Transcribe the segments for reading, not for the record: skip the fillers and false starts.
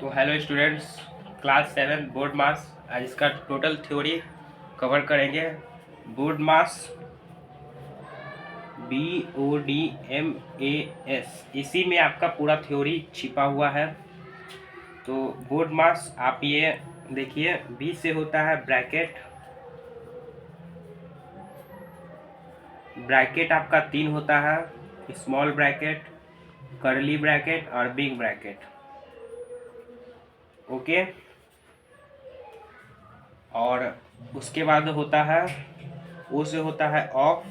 तो hello students, class 7 board मास। आज इसका टोटल थ्योरी कवर करेंगे। बोर्ड मास BODMAS, इसी में आपका पूरा थ्योरी छिपा हुआ है। तो बोर्ड मास आप ये देखिए, B से होता है ब्रैकेट। ब्रैकेट आपका 3 होता है, स्मॉल ब्रैकेट, कर्ली ब्रैकेट और बिग ब्रैकेट। ओके। और उसके बाद होता है O से होता है ऑफ।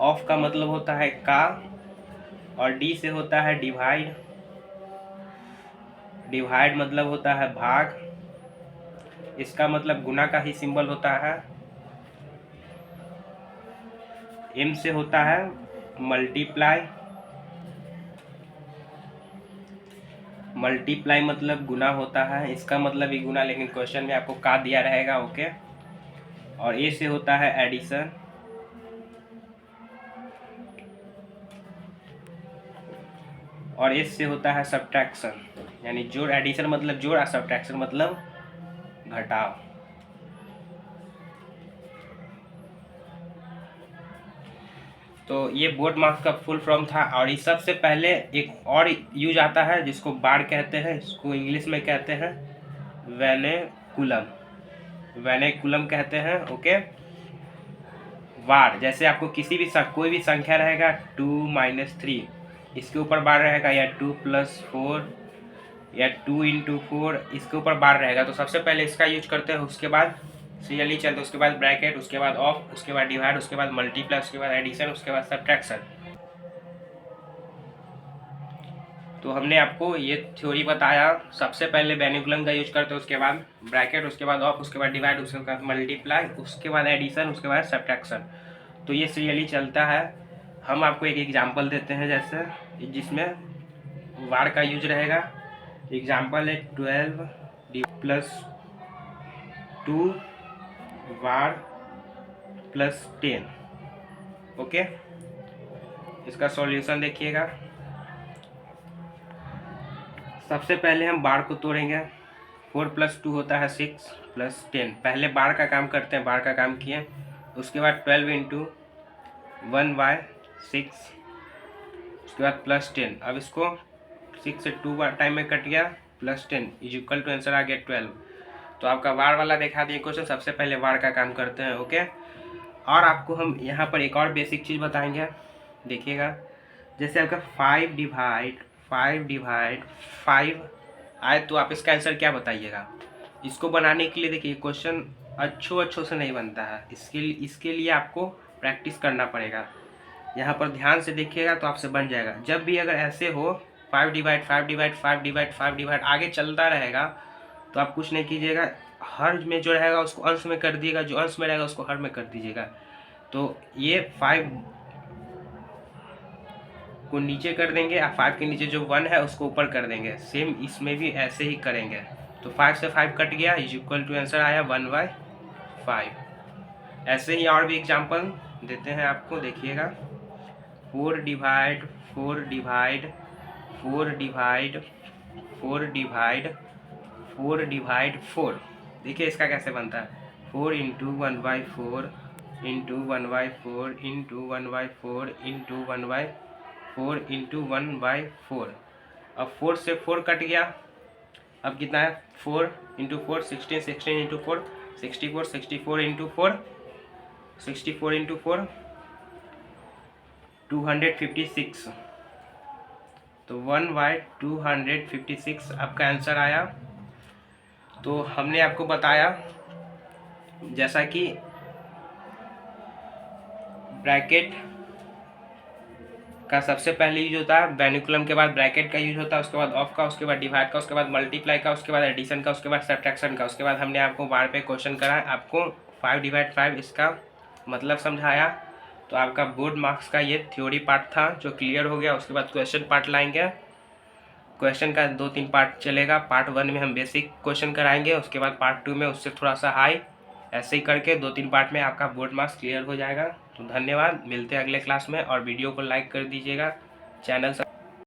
ऑफ का मतलब होता है का। और D से होता है डिवाइड। डिवाइड मतलब होता है भाग। इसका मतलब गुना का ही सिंबल होता है। M से होता है मल्टीप्लाई। मल्टीप्लाई मतलब गुना होता है, इसका मतलब भी गुना, लेकिन क्वेश्चन में आपको का दिया रहेगा। ओके। और A से होता है एडिशन। और S से होता है सब्ट्रैक्शन, यानी जोड़। एडिशन मतलब जोड़ और सब्ट्रैक्शन मतलब घटाव। तो ये बोर्ड मार्क्स का फुल फॉर्म था। और इस सबसे पहले एक और यूज आता है जिसको बार कहते हैं, इसको इंग्लिश में कहते हैं वेनेकुलम। वेनेकुलम कहते हैं। ओके। बार जैसे आपको किसी भी कोई भी संख्या रहेगा 2-3, इसके ऊपर बार रहेगा, या 2+4 या 2×4, इसके ऊपर बार रहेगा। तो सबसे पहले इसका यूज करते हैं, उसके बाद सीरियली चलते, उसके बाद ब्रैकेट, उसके बाद ऑफ, उसके बाद डिवाइड, उसके बाद मल्टीप्लाई, उसके बाद एडिशन, उसके बाद सब्ट्रैक्शन। तो हमने आपको ये थ्योरी बताया। सबसे पहले वेनिकुलम का यूज करते हैं, उसके बाद ब्रैकेट, उसके बाद ऑफ, उसके बाद डिवाइड, उसके बाद मल्टीप्लाई, उसके बाद एडिशन, उसके बाद सब्ट्रैक्शन। तो ये सीरियली चलता है। हम आपको एक एग्जांपल देते हैं, जैसे जिसमें वार का यूज रहेगा। एग्जांपल है 12D+2 वार +10। ओके। इसका सॉल्यूशन देखिएगा। सबसे पहले हम बार को तोड़ेंगे। 4+2 होता है 6+10। पहले बार का काम करते हैं, बार का काम किए। उसके बाद 12×1/6, उसके बाद +10। अब इसको 6 से 2 बार टाइम में कट गया, +10 इज इक्वल टू आंसर आ गया 12। तो आपका वार वाला देखा दिए क्वेश्चन। सबसे पहले वार का काम करते हैं। ओके। और आपको हम यहाँ पर एक और बेसिक चीज़ बताएंगे, देखिएगा। जैसे आपका 5/5 आए तो आप इसका आंसर क्या बताइएगा। इसको बनाने के लिए देखिए, क्वेश्चन अच्छों से नहीं बनता है। इसके लिए आपको प्रैक्टिस करना पड़ेगा। यहाँ पर ध्यान से देखिएगा तो आपसे बन जाएगा। जब भी अगर ऐसे हो 5/5/5/5 आगे चलता रहेगा, तो आप कुछ नहीं कीजिएगा, हर में जो रहेगा उसको अंश में कर दिएगा, जो अंश में रहेगा उसको हर में कर दीजिएगा। तो ये 5 को नीचे कर देंगे, और 5 के नीचे जो 1 है उसको ऊपर कर देंगे। सेम इसमें भी ऐसे ही करेंगे। तो 5 से 5 कट गया, इज इक्वल टू आंसर आया 1/5। ऐसे ही और भी एग्जांपल देते हैं आपको, देखिएगा। 4/4/4/4/4/4। देखिए इसका कैसे बनता है। 4×1/4 अब 4 से 4 कट गया। अब कितना है, 4×4 16, 16×4 64, 64×4 64×4 256। तो 1/256 आपका आंसर आया। तो हमने आपको बताया, जैसा कि ब्रैकेट का सबसे पहले यूज होता है, वेनिकुलम के बाद ब्रैकेट का यूज होता है, उसके बाद ऑफ का, उसके बाद डिवाइड का, उसके बाद मल्टीप्लाई का, उसके बाद एडिशन का, उसके बाद सब्ट्रैक्शन का। उसके बाद हमने आपको बार पे क्वेश्चन कराया, आपको 5/5 इसका मतलब समझाया। तो आपका बोर्ड मार्क्स का ये थ्योरी पार्ट था जो क्लियर हो गया। उसके बाद क्वेश्चन पार्ट लाएंगे। क्वेश्चन का 2-3 पार्ट चलेगा। पार्ट 1 में हम बेसिक क्वेश्चन कराएंगे, उसके बाद पार्ट 2 में उससे थोड़ा सा हाई, ऐसे ही करके 2-3 पार्ट में आपका बोर्ड मार्क्स क्लियर हो जाएगा। तो धन्यवाद, मिलते हैं अगले क्लास में। और वीडियो को लाइक कर दीजिएगा, चैनल